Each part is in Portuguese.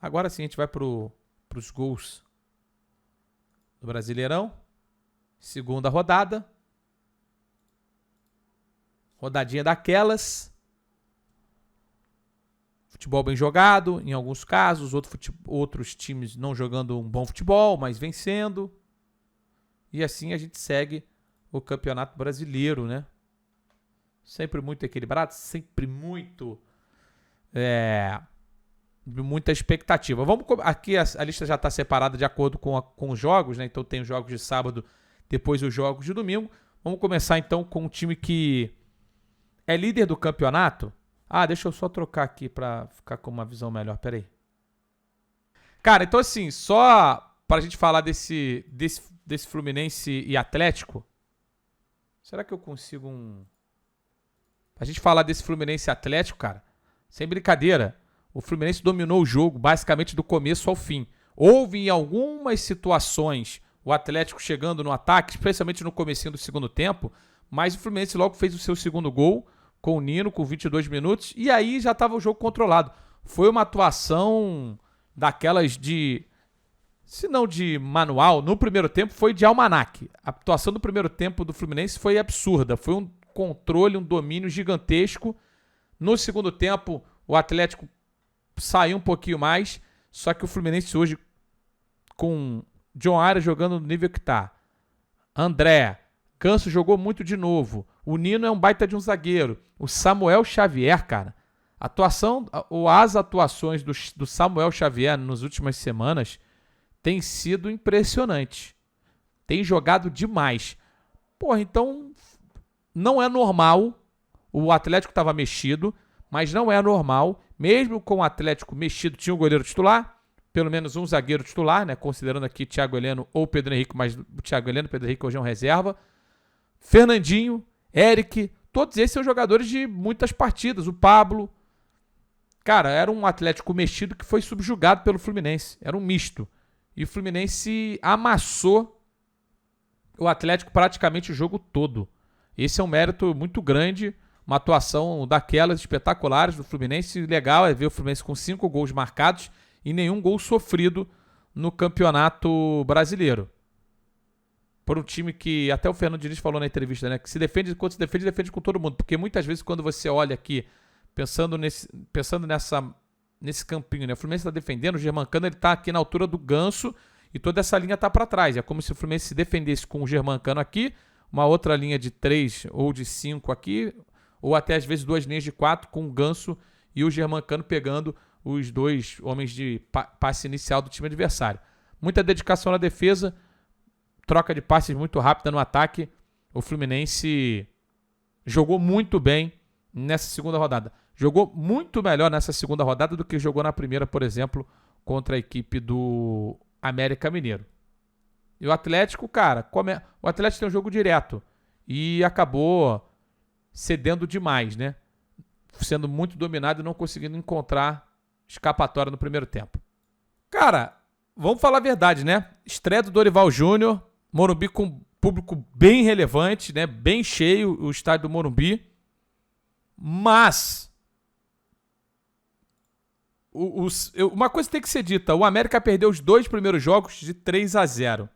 Agora sim a gente vai pros gols do Brasileirão. Segunda rodada. Rodadinha daquelas. Futebol bem jogado, em alguns casos. Outros times não jogando um bom futebol, mas vencendo. E assim a gente segue o Campeonato Brasileiro, né? Sempre muito equilibrado, sempre muita expectativa. Aqui a lista já está separada de acordo com os jogos, né? Então tem os jogos de sábado, depois os jogos de domingo. Vamos começar então com um time que é líder do campeonato. Deixa eu só trocar aqui para ficar com uma visão melhor. Pera aí. Cara, então assim, só pra gente falar desse Fluminense e Atlético. Será que eu consigo A gente falar desse Fluminense e Atlético, cara, sem brincadeira, o Fluminense dominou o jogo basicamente do começo ao fim. Houve em algumas situações o Atlético chegando no ataque, especialmente no comecinho do segundo tempo, mas o Fluminense logo fez o seu segundo gol com o Nino, com 22 minutos, e aí já estava o jogo controlado. Foi uma atuação daquelas se não de manual, no primeiro tempo foi de almanaque. A atuação do primeiro tempo do Fluminense foi absurda, foi um controle, um domínio gigantesco. No segundo tempo, o Atlético saiu um pouquinho mais, só que o Fluminense hoje, com John Arias jogando no nível que tá, André, Ganso jogou muito de novo, o Nino é um baita de um zagueiro, o Samuel Xavier, cara, as atuações do Samuel Xavier nas últimas semanas tem sido impressionante, tem jogado demais. Porra, então não é normal. O Atlético estava mexido, mas não é normal. Mesmo com o Atlético mexido, tinha um goleiro titular, pelo menos um zagueiro titular, né? Considerando aqui Thiago Heleno ou Pedro Henrique, mas o Thiago Heleno, Pedro Henrique hoje é um reserva. Fernandinho, Eric, todos esses são jogadores de muitas partidas. O Pablo. Cara, era um Atlético mexido que foi subjugado pelo Fluminense. Era um misto. E o Fluminense amassou o Atlético praticamente o jogo todo. Esse é um mérito muito grande, uma atuação daquelas espetaculares do Fluminense. Legal é ver o Fluminense com 5 gols marcados e nenhum gol sofrido no Campeonato Brasileiro. Por um time que, até o Fernando Diniz falou na entrevista, né, que defende com todo mundo. Porque muitas vezes quando você olha aqui, pensando nesse campinho, né, o Fluminense está defendendo, o Germancano ele está aqui na altura do Ganso e toda essa linha está para trás. É como se o Fluminense se defendesse com o Germancano aqui, uma outra linha de 3 ou de 5 aqui, ou até às vezes 2 linhas de 4 com o Ganso e o Germancano pegando os 2 homens de passe inicial do time adversário. Muita dedicação na defesa, troca de passes muito rápida no ataque. O Fluminense jogou muito bem nessa segunda rodada. Jogou muito melhor nessa segunda rodada do que jogou na primeira, por exemplo, contra a equipe do América Mineiro. E o Atlético, cara, o Atlético tem um jogo direto e acabou cedendo demais, né? Sendo muito dominado e não conseguindo encontrar escapatória no primeiro tempo. Cara, vamos falar a verdade, né? Estreia do Dorival Júnior, Morumbi com público bem relevante, né? Bem cheio o estádio do Morumbi. Mas uma coisa tem que ser dita, o América perdeu os 2 primeiros jogos de 3-0.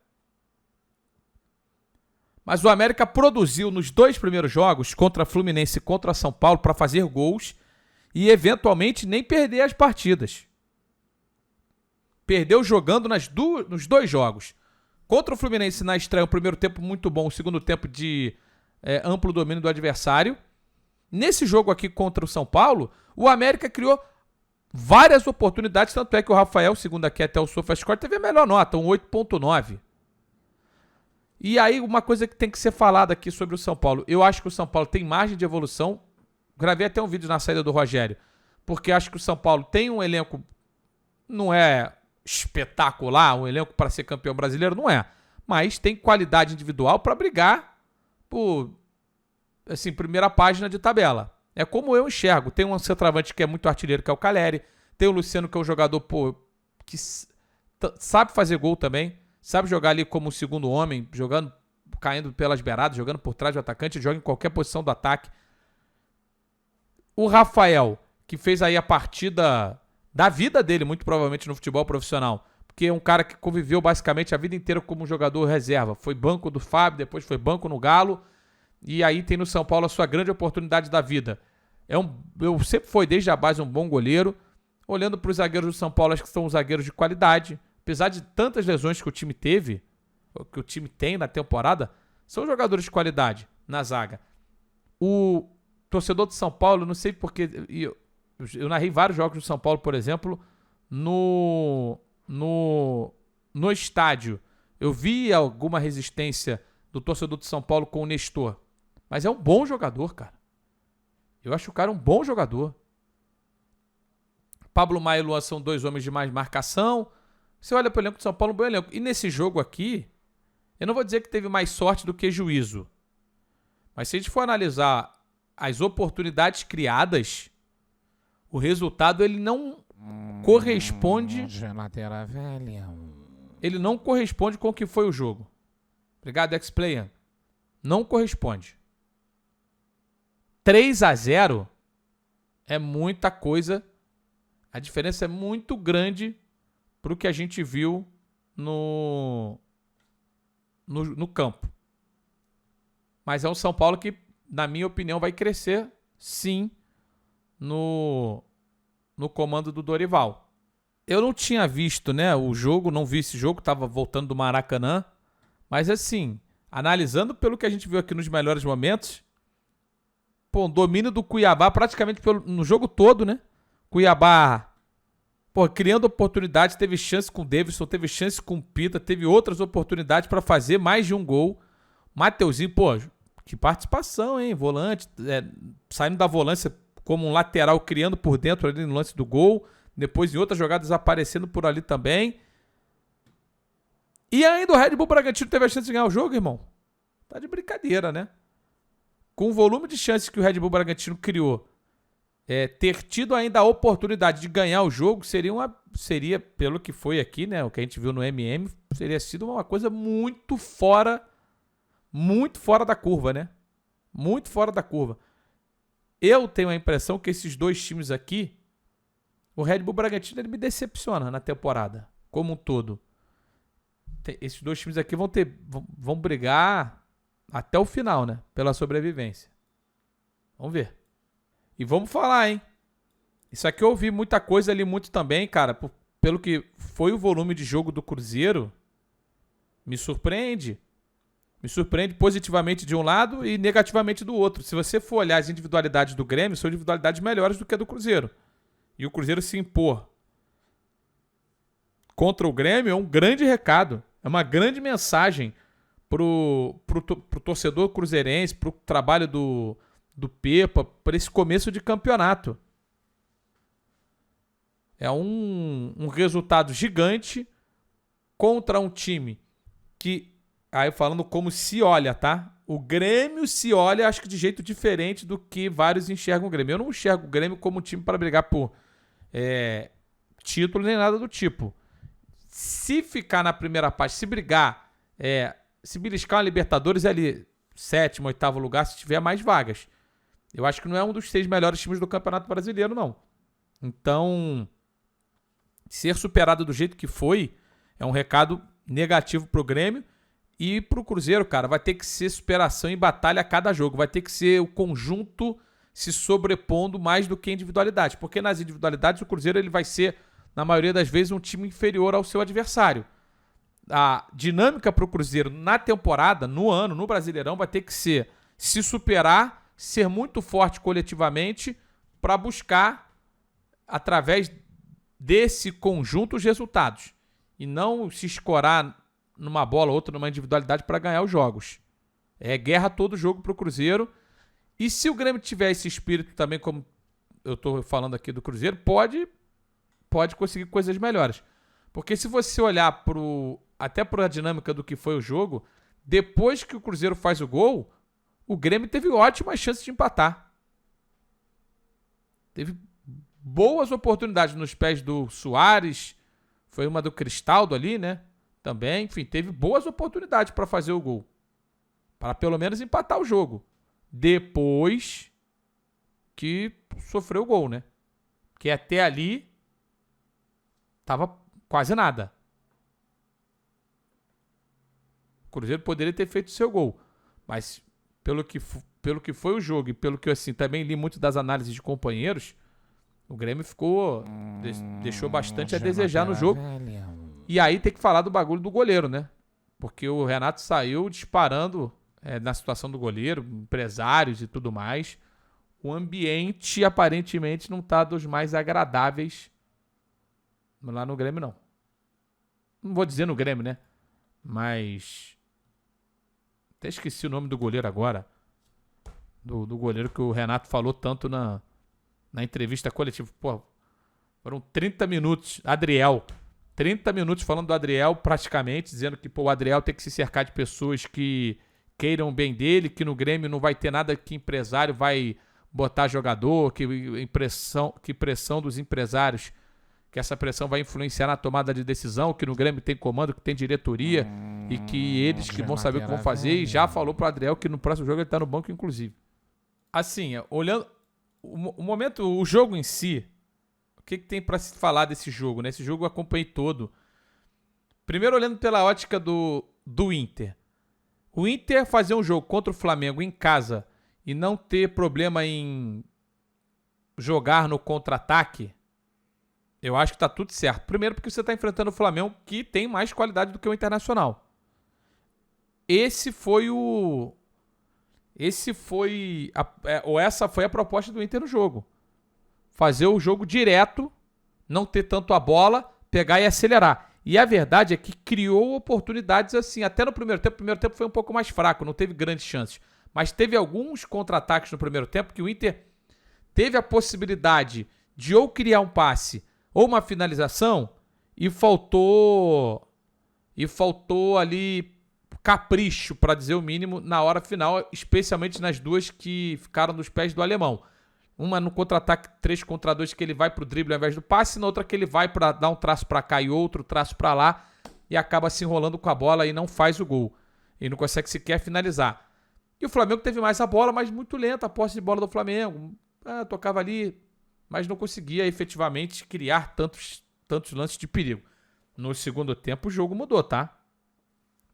Mas o América produziu nos 2 primeiros jogos, contra Fluminense e contra São Paulo, para fazer gols e eventualmente nem perder as partidas. Perdeu jogando nos 2 jogos. Contra o Fluminense na estreia, o primeiro tempo muito bom, o segundo tempo de amplo domínio do adversário. Nesse jogo aqui contra o São Paulo, o América criou várias oportunidades, tanto é que o Rafael, segundo aqui até o SofaScore, teve a melhor nota, um 8.9. E aí, uma coisa que tem que ser falada aqui sobre o São Paulo. Eu acho que o São Paulo tem margem de evolução. Gravei até um vídeo na saída do Rogério. Porque acho que o São Paulo tem um elenco... Não é espetacular, um elenco para ser campeão brasileiro, não é. Mas tem qualidade individual para brigar por, assim, primeira página de tabela. É como eu enxergo. Tem um centroavante que é muito artilheiro, que é o Calleri. Tem o Luciano, que é um jogador que sabe fazer gol também. Sabe jogar ali como segundo homem, jogando, caindo pelas beiradas, jogando por trás do atacante, joga em qualquer posição do ataque. O Rafael, que fez aí a partida da vida dele, muito provavelmente no futebol profissional. Porque é um cara que conviveu basicamente a vida inteira como jogador reserva. Foi banco do Fábio, depois foi banco no Galo. E aí tem no São Paulo a sua grande oportunidade da vida. Eu sempre foi desde a base um bom goleiro. Olhando para os zagueiros do São Paulo, acho que são zagueiros de qualidade. Apesar de tantas lesões que o time teve, que o time tem na temporada, são jogadores de qualidade na zaga. O torcedor do São Paulo, não sei porque... Eu narrei vários jogos do São Paulo, por exemplo, no estádio. Eu vi alguma resistência do torcedor do São Paulo com o Nestor. Mas é um bom jogador, cara. Eu acho o cara um bom jogador. Pablo Maia e Luan são dois homens de mais marcação. Você olha para o elenco do São Paulo, um bom elenco. E nesse jogo aqui, eu não vou dizer que teve mais sorte do que juízo. Mas se a gente for analisar as oportunidades criadas, o resultado ele não corresponde. Geladeira velha. Ele não corresponde com o que foi o jogo. Obrigado, X-Player. Não corresponde. 3-0 é muita coisa. A diferença é muito grande para o que a gente viu no campo. Mas é um São Paulo que, na minha opinião, vai crescer, sim, no comando do Dorival. Eu não tinha visto, né, o jogo, não vi esse jogo, estava voltando do Maracanã. Mas assim, analisando pelo que a gente viu aqui nos melhores momentos, pô, domínio do Cuiabá praticamente no jogo todo, né? Cuiabá, pô, criando oportunidades, teve chance com o Davidson, teve chance com o Pita, teve outras oportunidades para fazer mais de um gol. Mateuzinho, pô, que participação, hein? Volante, saindo da volância como um lateral, criando por dentro ali no lance do gol. Depois em outras jogadas aparecendo por ali também. E ainda o Red Bull Bragantino teve a chance de ganhar o jogo, irmão. Tá de brincadeira, né? Com o volume de chances que o Red Bull Bragantino criou, ter tido ainda a oportunidade de ganhar o jogo seria, pelo que foi aqui, né? O que a gente viu no MM, seria sido uma coisa muito fora da curva, né? Muito fora da curva. Eu tenho a impressão que esses dois times aqui, o Red Bull Bragantino, ele me decepciona na temporada, como um todo. Esses dois times aqui vão brigar até o final, né? Pela sobrevivência. Vamos ver. E vamos falar, hein? Isso aqui eu ouvi muita coisa ali, muito também, cara. Pelo que foi o volume de jogo do Cruzeiro, me surpreende. Me surpreende positivamente de um lado e negativamente do outro. Se você for olhar as individualidades do Grêmio, são individualidades melhores do que a do Cruzeiro. E o Cruzeiro se impor contra o Grêmio é um grande recado. É uma grande mensagem pro torcedor cruzeirense, pro trabalho do Pepa, para esse começo de campeonato. É um resultado gigante contra um time que, aí falando como se olha, tá? O Grêmio se olha, acho que de jeito diferente do que vários enxergam o Grêmio. Eu não enxergo o Grêmio como um time para brigar por título nem nada do tipo. Se ficar na primeira parte, se brigar, se beliscar uma Libertadores, é ali 7º, 8º lugar, se tiver mais vagas. Eu acho que não é um dos 6 melhores times do Campeonato Brasileiro, não. Então, ser superado do jeito que foi é um recado negativo pro Grêmio. E pro Cruzeiro, cara, vai ter que ser superação e batalha a cada jogo. Vai ter que ser o conjunto se sobrepondo mais do que a individualidade. Porque nas individualidades o Cruzeiro ele vai ser, na maioria das vezes, um time inferior ao seu adversário. A dinâmica pro Cruzeiro na temporada, no ano, no Brasileirão, vai ter que ser se superar, ser muito forte coletivamente para buscar, através desse conjunto, os resultados. E não se escorar numa bola ou outra, numa individualidade para ganhar os jogos. É guerra todo jogo pro Cruzeiro. E se o Grêmio tiver esse espírito também, como eu tô falando aqui do Cruzeiro, pode conseguir coisas melhores. Porque se você olhar até para a dinâmica do que foi o jogo, depois que o Cruzeiro faz o gol, o Grêmio teve ótimas chances de empatar. Teve boas oportunidades nos pés do Soares, foi uma do Cristaldo ali, né? Também, enfim, teve boas oportunidades para fazer o gol. Para pelo menos empatar o jogo. Depois que sofreu o gol, né? Porque até ali tava quase nada. O Cruzeiro poderia ter feito seu gol, mas pelo que foi o jogo e pelo que eu assim, também li muito das análises de companheiros, o Grêmio ficou deixou bastante a desejar no jogo. E aí tem que falar do bagulho do goleiro, né? Porque o Renato saiu disparando na situação do goleiro, empresários e tudo mais. O ambiente aparentemente não tá dos mais agradáveis lá no Grêmio, não. Não vou dizer no Grêmio, né? Mas até esqueci o nome do goleiro agora. Do goleiro que o Renato falou tanto na entrevista coletiva. Pô, foram 30 minutos. Adriel. 30 minutos falando do Adriel, praticamente, dizendo que o Adriel tem que se cercar de pessoas que queiram bem dele, que no Grêmio não vai ter nada que empresário vai botar jogador, que pressão dos empresários, que essa pressão vai influenciar na tomada de decisão, que no Grêmio tem comando, que tem diretoria, e que eles que vão saber o que vão fazer, e já falou pro Adriel que no próximo jogo ele tá no banco, inclusive. Assim, olhando o jogo em si, o que tem pra se falar desse jogo, né? Esse jogo eu acompanhei todo. Primeiro, olhando pela ótica do Inter. O Inter fazer um jogo contra o Flamengo em casa e não ter problema em jogar no contra-ataque, eu acho que tá tudo certo. Primeiro porque você tá enfrentando o Flamengo, que tem mais qualidade do que o Internacional. Essa foi a proposta do Inter no jogo. Fazer o jogo direto, não ter tanto a bola, pegar e acelerar. E a verdade é que criou oportunidades assim, até no primeiro tempo. O primeiro tempo foi um pouco mais fraco, não teve grandes chances. Mas teve alguns contra-ataques no primeiro tempo que o Inter teve a possibilidade de ou criar um passe ou uma finalização e faltou ali capricho, para dizer o mínimo, na hora final, especialmente nas duas que ficaram nos pés do alemão. Uma no contra-ataque 3 contra 2 que ele vai pro drible ao invés do passe, na outra que ele vai para dar um traço para cá e outro traço para lá e acaba se enrolando com a bola e não faz o gol. E não consegue sequer finalizar. E o Flamengo teve mais a bola, mas muito lenta a posse de bola do Flamengo. Tocava ali, mas não conseguia efetivamente criar tantos lances de perigo. No segundo tempo o jogo mudou, tá?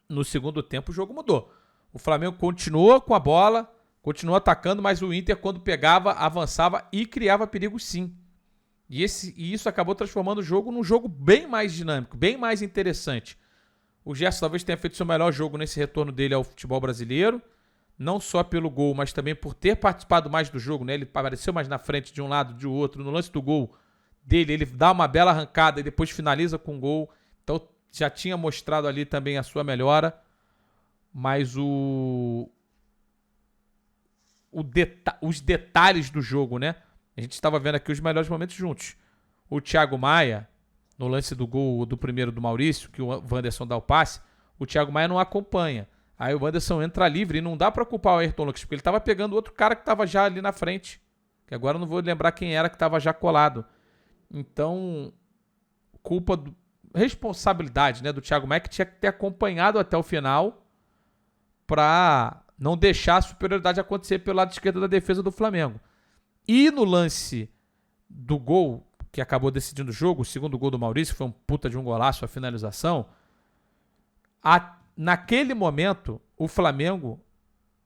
No segundo tempo o jogo mudou. O Flamengo continuou com a bola, continuou atacando, mas o Inter, quando pegava, avançava e criava perigo sim. E isso acabou transformando o jogo num jogo bem mais dinâmico, bem mais interessante. O Gerson talvez tenha feito seu melhor jogo nesse retorno dele ao futebol brasileiro. Não só pelo gol, mas também por ter participado mais do jogo, né? Ele apareceu mais na frente de um lado, de outro. No lance do gol dele, ele dá uma bela arrancada e depois finaliza com um gol. Então já tinha mostrado ali também a sua melhora. Mas os detalhes do jogo, né? A gente estava vendo aqui os melhores momentos juntos. O Thiago Maia, no lance do gol do primeiro do Maurício, que o Wanderson dá o passe, o Thiago Maia não acompanha. Aí o Wanderson entra livre e não dá pra culpar o Ayrton Lucas, porque ele tava pegando outro cara que tava já ali na frente. Que agora eu não vou lembrar quem era que tava já colado. Então, responsabilidade, né, do Thiago Maia, que tinha que ter acompanhado até o final pra não deixar a superioridade acontecer pelo lado esquerdo da defesa do Flamengo. E no lance do gol, que acabou decidindo o jogo, o segundo gol do Maurício, foi um puta de um golaço, a finalização. Naquele momento, o Flamengo,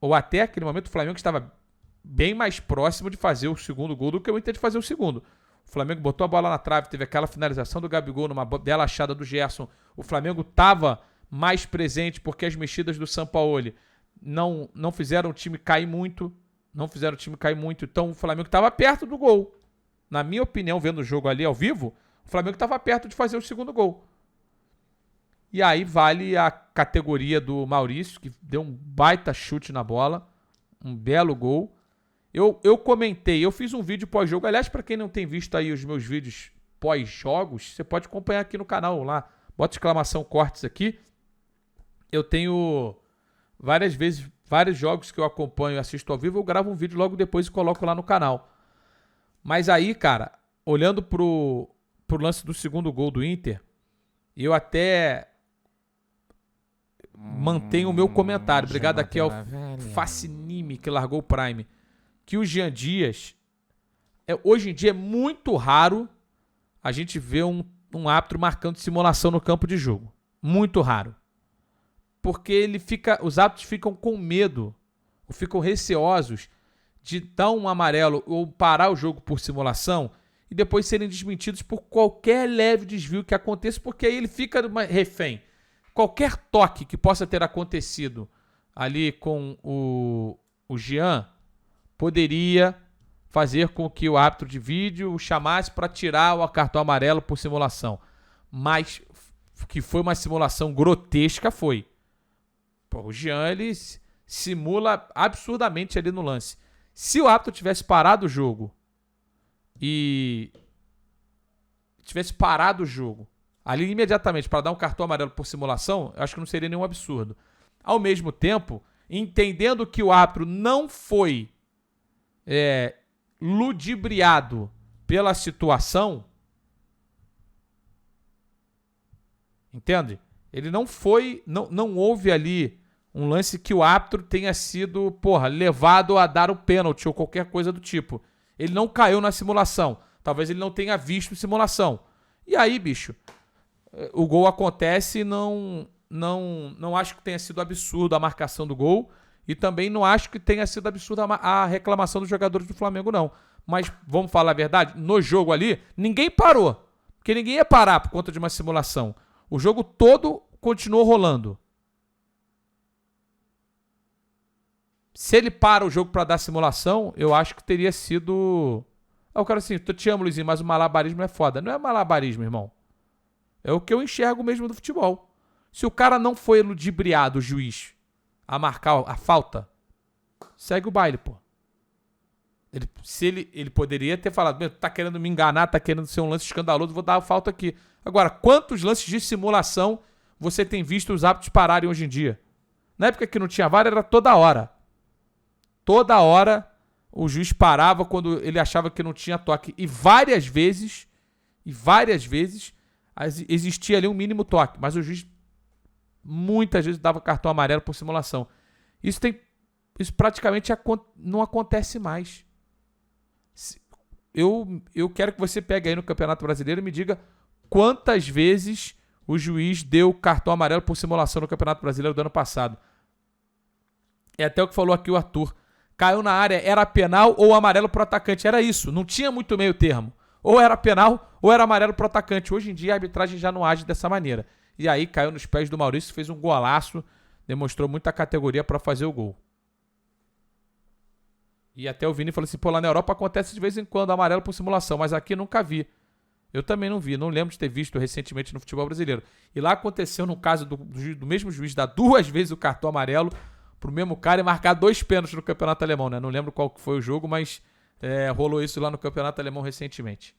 ou até aquele momento, o Flamengo estava bem mais próximo de fazer o segundo gol do que o Inter de fazer o segundo. O Flamengo botou a bola na trave, teve aquela finalização do Gabigol numa bela achada do Gerson. O Flamengo estava mais presente porque as mexidas do Sampaoli não fizeram o time cair muito. Então o Flamengo estava perto do gol. Na minha opinião, vendo o jogo ali ao vivo, o Flamengo estava perto de fazer o segundo gol. E aí vale a categoria do Maurício, que deu um baita chute na bola. Um belo gol. Eu comentei, eu fiz um vídeo pós-jogo. Aliás, para quem não tem visto aí os meus vídeos pós-jogos, você pode acompanhar aqui no canal lá. Bota exclamação cortes aqui. Eu tenho vários jogos que eu acompanho e assisto ao vivo. Eu gravo um vídeo logo depois e coloco lá no canal. Mas aí, cara, olhando pro lance do segundo gol do Inter, eu até mantenho o meu comentário. Obrigado aqui ao Facinime, que largou o Prime. Que o Jean Dias, hoje em dia é muito raro a gente ver um um árbitro marcando simulação no campo de jogo. Muito raro. Porque os árbitros ficam com medo, ou ficam receosos de dar um amarelo ou parar o jogo por simulação e depois serem desmentidos por qualquer leve desvio que aconteça, porque aí ele fica refém. Qualquer toque que possa ter acontecido ali com o Jean poderia fazer com que o árbitro de vídeo o chamasse para tirar o cartão amarelo por simulação. Mas que foi uma simulação grotesca, foi. Pô, o Jean, ele simula absurdamente ali no lance. Se o árbitro tivesse parado o jogo ali imediatamente para dar um cartão amarelo por simulação, eu acho que não seria nenhum absurdo. Ao mesmo tempo, entendendo que o árbitro não foi ludibriado pela situação, entende? Ele não foi, não houve ali um lance que o árbitro tenha sido, levado a dar o pênalti ou qualquer coisa do tipo. Ele não caiu na simulação. Talvez ele não tenha visto simulação. E aí, bicho, o gol acontece e não acho que tenha sido absurdo a marcação do gol. E também não acho que tenha sido absurda a reclamação dos jogadores do Flamengo, não. Mas, vamos falar a verdade, no jogo ali, ninguém parou. Porque ninguém ia parar por conta de uma simulação. O jogo todo continuou rolando. Se ele para o jogo para dar simulação, eu acho que teria sido... O cara assim, eu te amo, Luizinho, mas o malabarismo é foda. Não é malabarismo, irmão. É o que eu enxergo mesmo do futebol. Se o cara não foi ludibriado, o juiz, a marcar a falta, segue o baile, pô. Ele poderia ter falado, tá querendo me enganar, tá querendo ser um lance escandaloso, vou dar a falta aqui. Agora, quantos lances de simulação você tem visto os árbitros pararem hoje em dia? Na época que não tinha VAR, era toda hora. Toda hora o juiz parava quando ele achava que não tinha toque. E várias vezes existia ali um mínimo toque. Mas o juiz muitas vezes dava cartão amarelo por simulação. Isso praticamente não acontece mais. Eu quero que você pegue aí no Campeonato Brasileiro e me diga quantas vezes o juiz deu cartão amarelo por simulação no Campeonato Brasileiro do ano passado. É até o que falou aqui o Arthur. Caiu na área, era penal ou amarelo pro atacante. Era isso, não tinha muito meio termo. Ou era penal ou era amarelo pro atacante. Hoje em dia a arbitragem já não age dessa maneira. E aí caiu nos pés do Maurício, fez um golaço, demonstrou muita categoria para fazer o gol. E até o Vini falou assim, lá na Europa acontece de vez em quando amarelo por simulação, mas aqui nunca vi. Eu também não vi, não lembro de ter visto recentemente no futebol brasileiro. E lá aconteceu no caso do mesmo juiz dar 2 vezes o cartão amarelo pro mesmo cara e marcar 2 pênaltis no campeonato alemão, né? Não lembro qual que foi o jogo, mas rolou isso lá no campeonato alemão recentemente.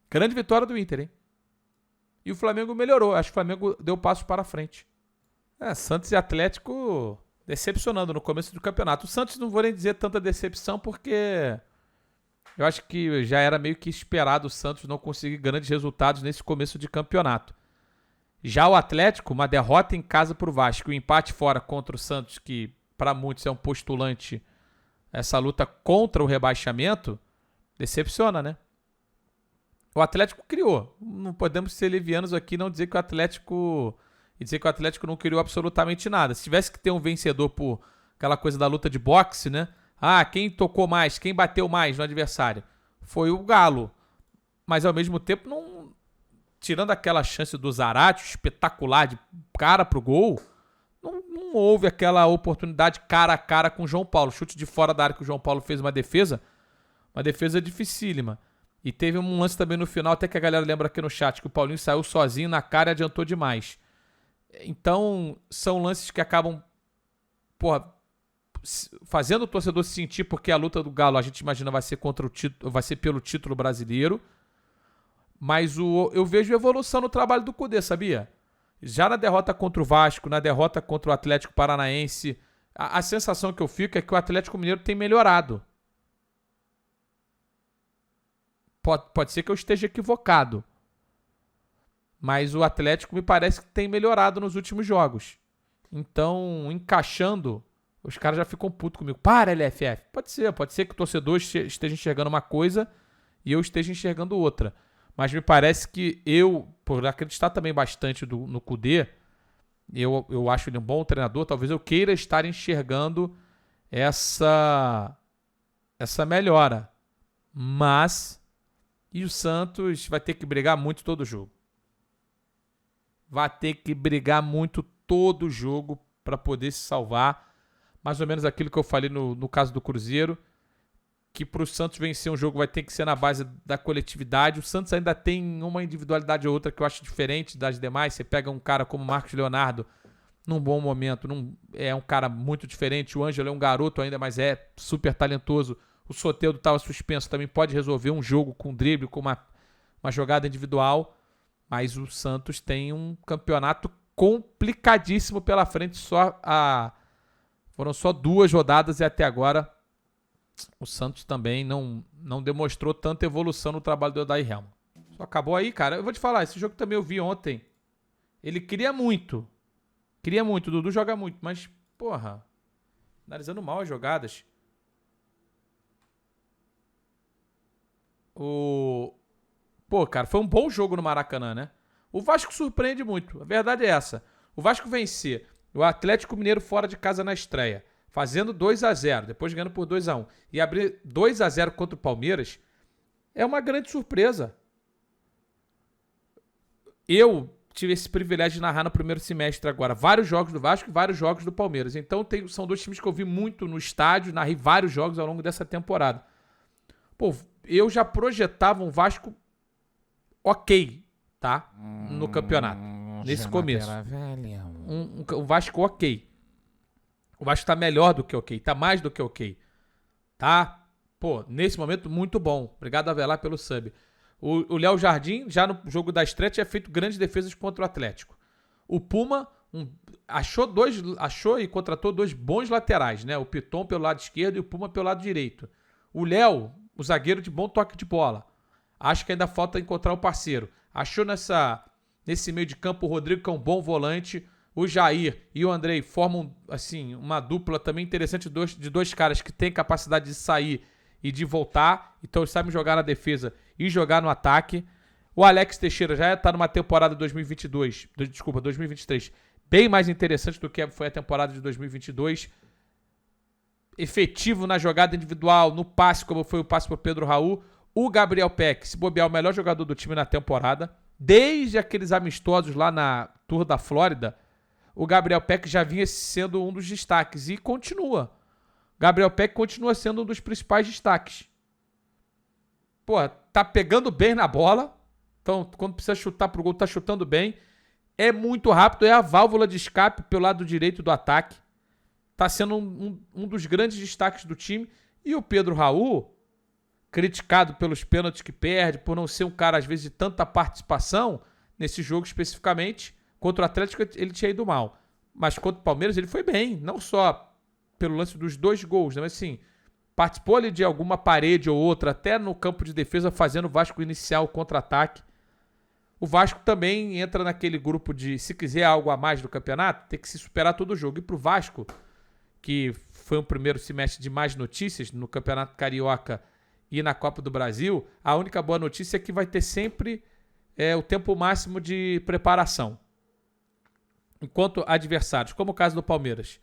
Grande vitória do Inter, hein? E o Flamengo melhorou. Acho que o Flamengo deu passos para frente. Santos e Atlético decepcionando no começo do campeonato. O Santos não vou nem dizer tanta decepção, porque eu acho que já era meio que esperado o Santos não conseguir grandes resultados nesse começo de campeonato. Já o Atlético, uma derrota em casa para o Vasco, um empate fora contra o Santos, que para muitos é um postulante essa luta contra o rebaixamento, decepciona, né? O Atlético criou. Não podemos ser levianos aqui e não dizer que o Atlético não criou absolutamente nada. Se tivesse que ter um vencedor por aquela coisa da luta de boxe, né? Quem tocou mais, quem bateu mais no adversário? Foi o Galo. Mas ao mesmo tempo, tirando aquela chance do Zarate, espetacular de cara pro gol, não houve aquela oportunidade cara a cara com o João Paulo. Chute de fora da área que o João Paulo fez uma defesa dificílima. E teve um lance também no final, até que a galera lembra aqui no chat, que o Paulinho saiu sozinho na cara e adiantou demais. Então, são lances que acabam fazendo o torcedor se sentir, porque a luta do Galo a gente imagina vai ser contra o título, vai ser pelo título brasileiro. Mas eu vejo evolução no trabalho do Kudê, sabia? Já na derrota contra o Vasco, na derrota contra o Atlético Paranaense, a sensação que eu fico é que o Atlético Mineiro tem melhorado. Pode ser que eu esteja equivocado. Mas o Atlético me parece que tem melhorado nos últimos jogos. Então, encaixando, os caras já ficam putos comigo. Para, LFF. Pode ser que o torcedor esteja enxergando uma coisa e eu esteja enxergando outra. Mas me parece que por acreditar também bastante no Kudê, eu acho ele um bom treinador, talvez eu queira estar enxergando essa melhora. Mas, e o Santos vai ter que brigar muito todo jogo. Vai ter que brigar muito todo jogo para poder se salvar. Mais ou menos aquilo que eu falei no caso do Cruzeiro, que para o Santos vencer um jogo vai ter que ser na base da coletividade. O Santos ainda tem uma individualidade ou outra que eu acho diferente das demais. Você pega um cara como o Marcos Leonardo num bom momento, é um cara muito diferente. O Ângelo é um garoto ainda, mas é super talentoso. O Soteldo estava suspenso, também pode resolver um jogo com drible, com uma jogada individual. Mas o Santos tem um campeonato complicadíssimo pela frente. Foram só 2 rodadas e até agora o Santos também não demonstrou tanta evolução no trabalho do Odair Helma. Só acabou aí, cara. Eu vou te falar, esse jogo também eu vi ontem. Ele queria muito. O Dudu joga muito, mas, porra, analisando mal as jogadas. Pô, cara, foi um bom jogo no Maracanã, né? O Vasco surpreende muito, a verdade é essa. O Vasco vencer o Atlético Mineiro fora de casa na estreia, fazendo 2-0, depois ganhando por 2-1, e abrir 2-0 contra o Palmeiras, é uma grande surpresa. Eu tive esse privilégio de narrar no primeiro semestre agora vários jogos do Vasco e vários jogos do Palmeiras. Então são 2 times que eu vi muito no estádio, narrei vários jogos ao longo dessa temporada. Pô, eu já projetava um Vasco ok, tá? No campeonato, nesse começo. Um Vasco ok. O Vasco tá melhor do que ok, tá mais do que ok. Tá? Pô, nesse momento, muito bom. Obrigado, Avelar, pelo sub. O Léo Jardim, já no jogo da estreia, tinha feito grandes defesas contra o Atlético. O Puma achou e contratou 2 bons laterais, né? O Piton pelo lado esquerdo e o Puma pelo lado direito. O Léo, o zagueiro de bom toque de bola. Acho que ainda falta encontrar o parceiro. Achou nesse meio de campo o Rodrigo, que é um bom volante. O Jair e o Andrei formam assim, uma dupla também interessante de 2 caras que têm capacidade de sair e de voltar. Então eles sabem jogar na defesa e jogar no ataque. O Alex Teixeira já está numa temporada 2023, bem mais interessante do que foi a temporada de 2022. Efetivo na jogada individual, no passe, como foi o passe para o Pedro Raul. O Gabriel Peck, se bobear, o melhor jogador do time na temporada. Desde aqueles amistosos lá na Tour da Flórida, o Gabriel Peck já vinha sendo um dos destaques e continua. Gabriel Peck continua sendo um dos principais destaques. Pô, tá pegando bem na bola. Então, quando precisa chutar pro gol, tá chutando bem. É muito rápido, é a válvula de escape pelo lado direito do ataque. Tá sendo um dos grandes destaques do time. E o Pedro Raul, criticado pelos pênaltis que perde, por não ser um cara, às vezes, de tanta participação, nesse jogo especificamente, contra o Atlético ele tinha ido mal. Mas contra o Palmeiras ele foi bem, não só pelo lance dos 2 gols, né? Mas assim, participou ali de alguma parede ou outra, até no campo de defesa, fazendo o Vasco iniciar o contra-ataque. O Vasco também entra naquele grupo de, se quiser algo a mais do campeonato, tem que se superar todo o jogo. E pro Vasco, que foi um primeiro semestre de mais notícias no Campeonato Carioca e na Copa do Brasil, a única boa notícia é que vai ter sempre o tempo máximo de preparação. Enquanto adversários, como o caso do Palmeiras,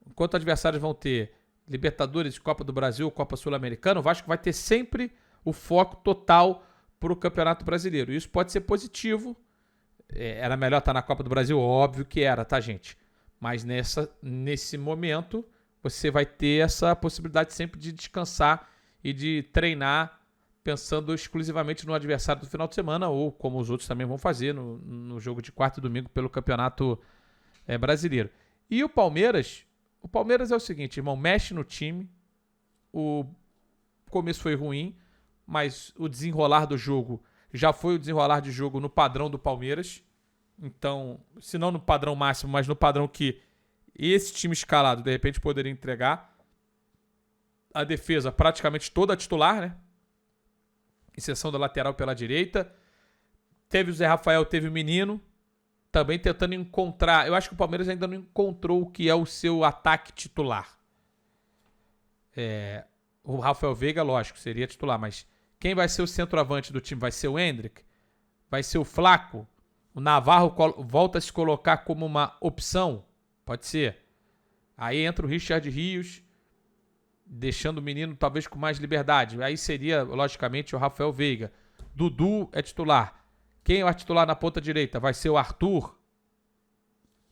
enquanto adversários vão ter Libertadores, Copa do Brasil, Copa Sul-Americana, o Vasco vai ter sempre o foco total para o Campeonato Brasileiro. Isso pode ser positivo. Era melhor estar na Copa do Brasil? Óbvio que era, tá, gente? Mas nesse momento, você vai ter essa possibilidade sempre de descansar e de treinar pensando exclusivamente no adversário do final de semana, ou como os outros também vão fazer no jogo de quarta e domingo pelo Campeonato Brasileiro. E o Palmeiras é o seguinte, irmão, mexe no time. O começo foi ruim, mas o desenrolar do jogo já foi o desenrolar de jogo no padrão do Palmeiras. Então, se não no padrão máximo, mas no padrão que esse time escalado de repente poderia entregar. A defesa praticamente toda titular, né? Exceção da lateral pela direita. Teve o Zé Rafael, teve o Menino. Também tentando encontrar. Eu acho que o Palmeiras ainda não encontrou o que é o seu ataque titular. O Rafael Veiga, lógico, seria titular, mas Quem vai ser o centroavante do time? Vai ser o Endrick? Vai ser o Flaco? O Navarro volta a se colocar como uma opção? Pode ser. Aí entra o Richard Rios, deixando o menino talvez com mais liberdade. Aí seria, logicamente, o Rafael Veiga. Dudu é titular. Quem é o titular na ponta direita? Vai ser o Arthur?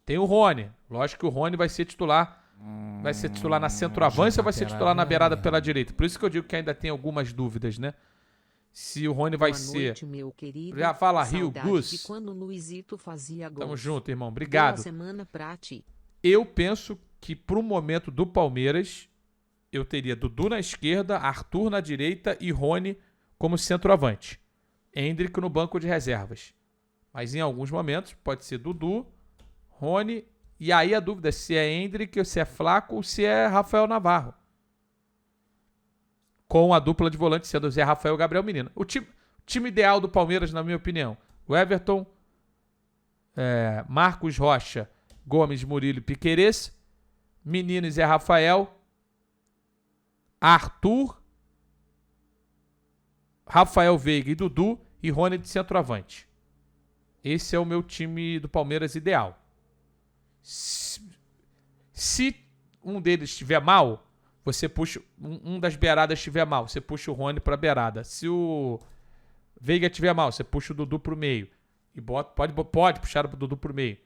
Tem o Rony. Lógico que o Rony vai ser titular. Vai ser titular na centroavância ou vai ser titular na beirada pela direita? Por isso que eu digo que ainda tem algumas dúvidas, né? Se o Rony vai ser... meu querido. Já fala Rio Gus. Quando o Luizito fazia gols. Tamo junto, irmão. Obrigado. Boa semana pra ti. Eu penso que pro momento do Palmeiras, eu teria Dudu na esquerda, Arthur na direita e Rony como centroavante. Endrick no banco de reservas. Mas em alguns momentos pode ser Dudu, Rony, e aí a dúvida é se é Endrick, ou se é Flaco ou se é Rafael Navarro. Com a dupla de volante sendo Zé Rafael e Gabriel Menino. O time ideal do Palmeiras, na minha opinião, o Everton, Marcos Rocha, Gomes, Murilo e Piquerez, Menino e Zé Rafael, Arthur, Rafael Veiga e Dudu e Rony de centroavante. Esse é o meu time do Palmeiras ideal. Se um deles estiver mal, você puxa um das beiradas estiver mal, você puxa o Rony para a beirada. Se o Veiga estiver mal, você puxa o Dudu para o meio e pode puxar o Dudu para o meio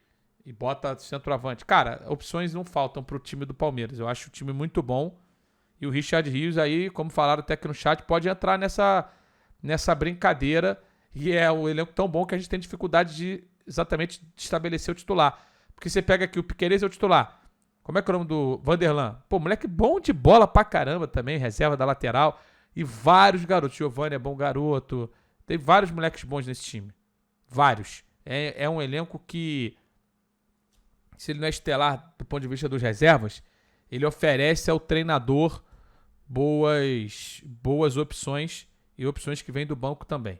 e bota centroavante. Cara, opções não faltam para o time do Palmeiras. Eu acho o time muito bom e o Richard Rios aí, como falaram até aqui no chat, pode entrar nessa brincadeira e é um elenco tão bom que a gente tem dificuldade de exatamente estabelecer o titular. Porque você pega aqui o Piquerez é o titular. Como é que é o nome do Vanderlan? Pô, moleque bom de bola pra caramba também, reserva da lateral. E vários garotos. Giovani é bom garoto. Tem vários moleques bons nesse time. Vários. É um elenco que, se ele não é estelar do ponto de vista dos reservas, ele oferece ao treinador boas opções e opções que vêm do banco também.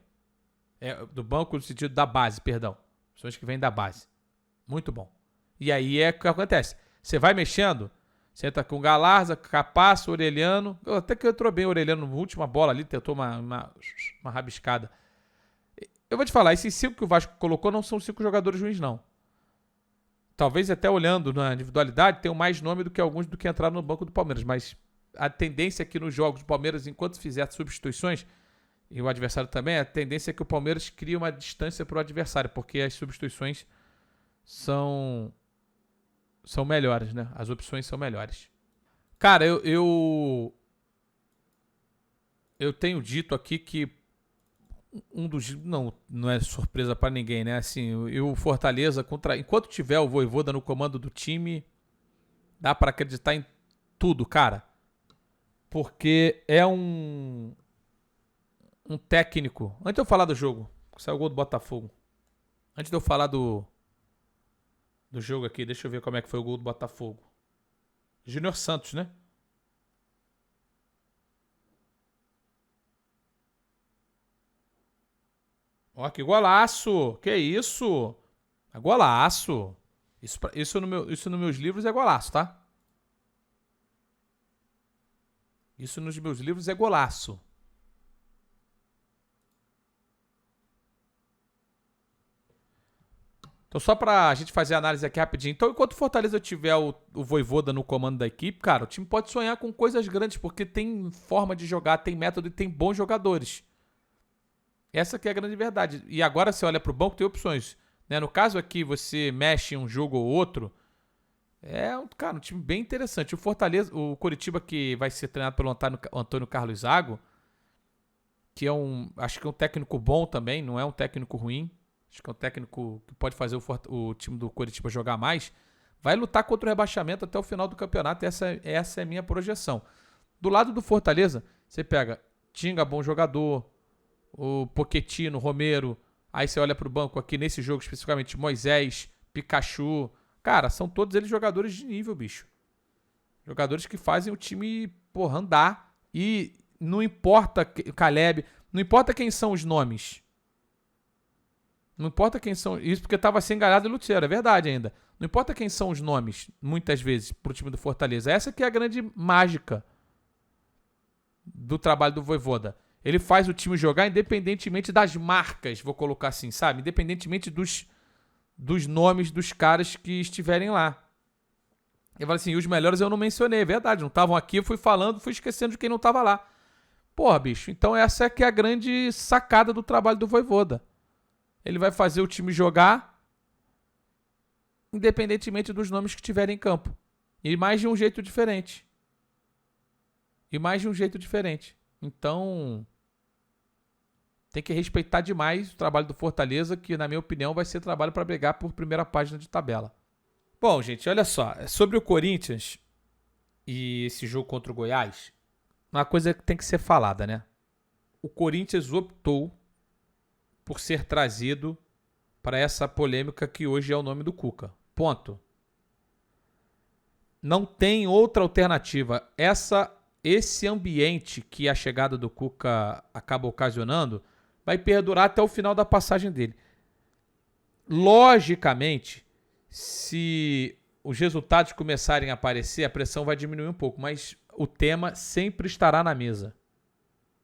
Do banco no sentido da base, perdão. Opções que vêm da base. Muito bom. E aí é o que acontece. Você vai mexendo, você entra com Galarza, Capasso, Orelhano. Até que entrou bem o Orelhano na última bola ali, tentou uma rabiscada. Eu vou te falar, esses 5 que o Vasco colocou não são 5 jogadores ruins, não. Talvez até olhando na individualidade, tenham mais nome do que alguns do que entraram no banco do Palmeiras. Mas a tendência aqui nos jogos do Palmeiras, enquanto fizer substituições, e o adversário também, a tendência é que o Palmeiras crie uma distância para o adversário, porque as substituições são melhores, né? As opções são melhores. Cara, eu tenho dito aqui que não é surpresa pra ninguém, né? Assim, o Fortaleza enquanto tiver o Vojvoda no comando do time, dá pra acreditar em tudo, cara. Porque é um técnico. Antes de eu falar do jogo, saiu o gol do Botafogo. Antes de eu falar do jogo aqui, deixa eu ver como é que foi o gol do Botafogo. Júnior Santos, né? Ó, que golaço! Que isso? É golaço! Isso nos meus livros é golaço, tá? Isso nos meus livros é golaço. Então, só pra gente fazer a análise aqui rapidinho. Então, enquanto o Fortaleza tiver o Vojvoda no comando da equipe, cara, o time pode sonhar com coisas grandes, porque tem forma de jogar, tem método e tem bons jogadores. Essa que é a grande verdade. E agora você olha pro banco, tem opções. Né? No caso aqui, você mexe em um jogo ou outro, um time bem interessante. O Fortaleza, o Coritiba, que vai ser treinado pelo Antônio Carlos Zago, que acho que é um técnico bom também, não é um técnico ruim. Acho que é um técnico que pode fazer o time do Coritiba jogar mais. Vai lutar contra o rebaixamento até o final do campeonato. Essa é a minha projeção. Do lado do Fortaleza, você pega Tinga, bom jogador, o Pochettino, Romero. Aí você olha pro banco aqui nesse jogo especificamente, Moisés, Pikachu. Cara, são todos eles jogadores de nível, bicho. Jogadores que fazem o time, andar. E não importa, Caleb, não importa quem são os nomes. Não importa quem são... Isso porque tava sem Galhardo e Luciano, é verdade ainda. Não importa quem são os nomes, muitas vezes, pro time do Fortaleza. Essa que é a grande mágica do trabalho do Vojvoda. Ele faz o time jogar independentemente das marcas, vou colocar assim, sabe? Independentemente dos nomes dos caras que estiverem lá. Eu falo assim, os melhores eu não mencionei, é verdade, não estavam aqui, eu fui falando, fui esquecendo de quem não estava lá. Porra, bicho, então essa é que é a grande sacada do trabalho do Vojvoda. Ele vai fazer o time jogar independentemente dos nomes que tiverem em campo. E mais de um jeito diferente. Então, tem que respeitar demais o trabalho do Fortaleza, que na minha opinião vai ser trabalho para brigar por primeira página de tabela. Bom, gente, olha só. Sobre o Corinthians e esse jogo contra o Goiás, uma coisa que tem que ser falada, né? O Corinthians optou por ser trazido para essa polêmica que hoje é o nome do Cuca. Ponto. Não tem outra alternativa. Esse ambiente que a chegada do Cuca acaba ocasionando vai perdurar até o final da passagem dele. Logicamente, se os resultados começarem a aparecer, a pressão vai diminuir um pouco, mas o tema sempre estará na mesa.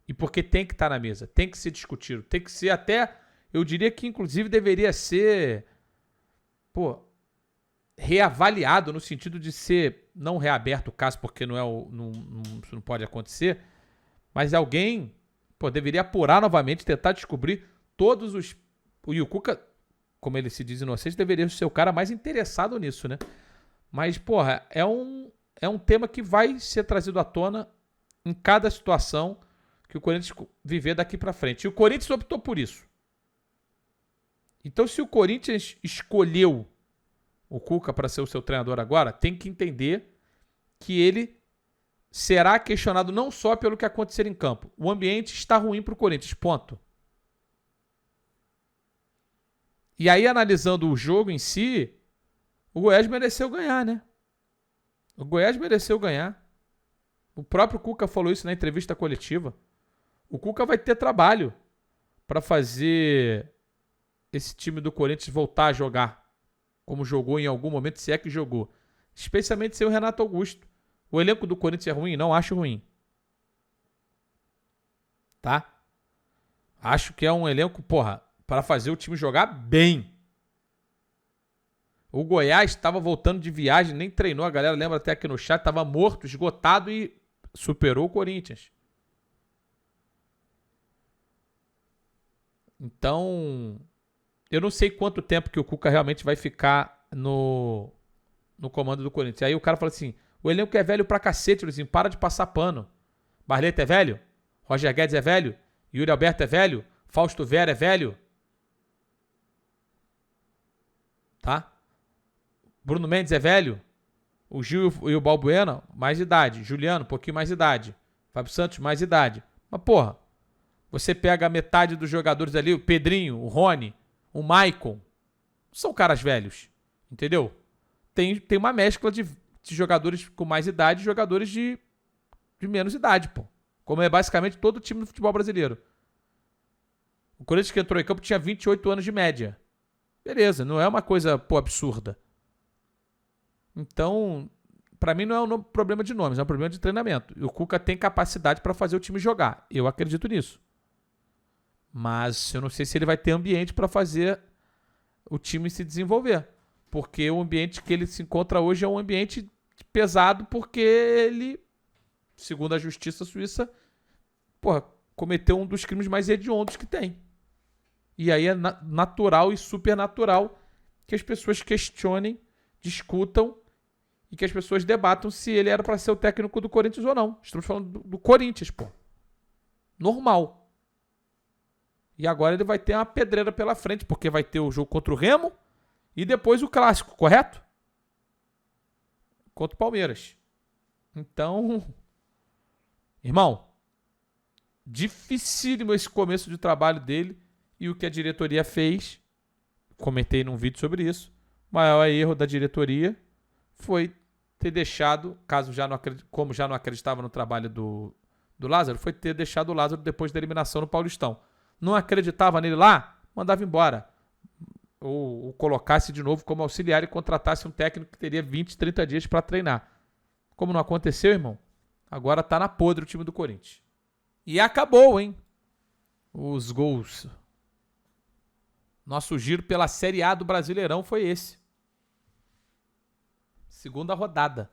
E porque tem que estar na mesa, tem que ser discutido, tem que ser até, eu diria que inclusive deveria ser, reavaliado no sentido de ser, não reaberto o caso, porque isso não pode acontecer, mas alguém, deveria apurar novamente, tentar descobrir todos os... E o Cuca, como ele se diz inocente, deveria ser o cara mais interessado nisso, né? Mas, é um tema que vai ser trazido à tona em cada situação que o Corinthians viver daqui pra frente. E o Corinthians optou por isso. Então, se o Corinthians escolheu o Cuca para ser o seu treinador agora, tem que entender que ele será questionado não só pelo que acontecer em campo. O ambiente está ruim para o Corinthians, ponto. E aí, analisando o jogo em si, o Goiás mereceu ganhar, né? O Goiás mereceu ganhar. O próprio Cuca falou isso na entrevista coletiva. O Cuca vai ter trabalho para fazer esse time do Corinthians voltar a jogar como jogou em algum momento, se é que jogou. Especialmente sem o Renato Augusto. O elenco do Corinthians é ruim? Não acho ruim. Tá? Acho que é um elenco, para fazer o time jogar bem. O Goiás estava voltando de viagem, nem treinou. A galera lembra até aqui no chat, estava morto, esgotado e superou o Corinthians. Então, eu não sei quanto tempo que o Cuca realmente vai ficar no comando do Corinthians. Aí o cara fala assim, o elenco é velho pra cacete, Luizinho, para de passar pano. Barleta é velho? Roger Guedes é velho? Yuri Alberto é velho? Fausto Vera é velho? Tá? Bruno Mendes é velho? O Gil e o Balbuena, mais idade. Juliano, um pouquinho mais idade. Fábio Santos, mais idade. Mas, você pega a metade dos jogadores ali, o Pedrinho, o Rony, o Maicon, são caras velhos, entendeu? Tem uma mescla de jogadores com mais idade e jogadores de menos idade, como é basicamente todo o time do futebol brasileiro. O Corinthians que entrou em campo tinha 28 anos de média. Beleza, não é uma coisa, absurda. Então, pra mim não é um problema de nomes, é um problema de treinamento. E o Cuca tem capacidade pra fazer o time jogar. Eu acredito nisso. Mas eu não sei se ele vai ter ambiente para fazer o time se desenvolver. Porque o ambiente que ele se encontra hoje é um ambiente pesado porque ele, segundo a justiça suíça, cometeu um dos crimes mais hediondos que tem. E aí é natural e supernatural que as pessoas questionem, discutam e que as pessoas debatam se ele era para ser o técnico do Corinthians ou não. Estamos falando do Corinthians, Normal. E agora ele vai ter uma pedreira pela frente, porque vai ter o jogo contra o Remo e depois o clássico, correto? Contra o Palmeiras. Então, irmão, dificílimo esse começo de trabalho dele e o que a diretoria fez, comentei num vídeo sobre isso, o maior erro da diretoria foi ter deixado, como já não acreditava no trabalho do Lázaro, foi ter deixado o Lázaro depois da eliminação no Paulistão. Não acreditava nele lá, mandava embora. Ou colocasse de novo como auxiliar e contratasse um técnico que teria 20, 30 dias para treinar. Como não aconteceu, irmão, agora tá na podre o time do Corinthians. E acabou, hein? os gols. Nosso giro pela Série A do Brasileirão foi esse. Segunda rodada.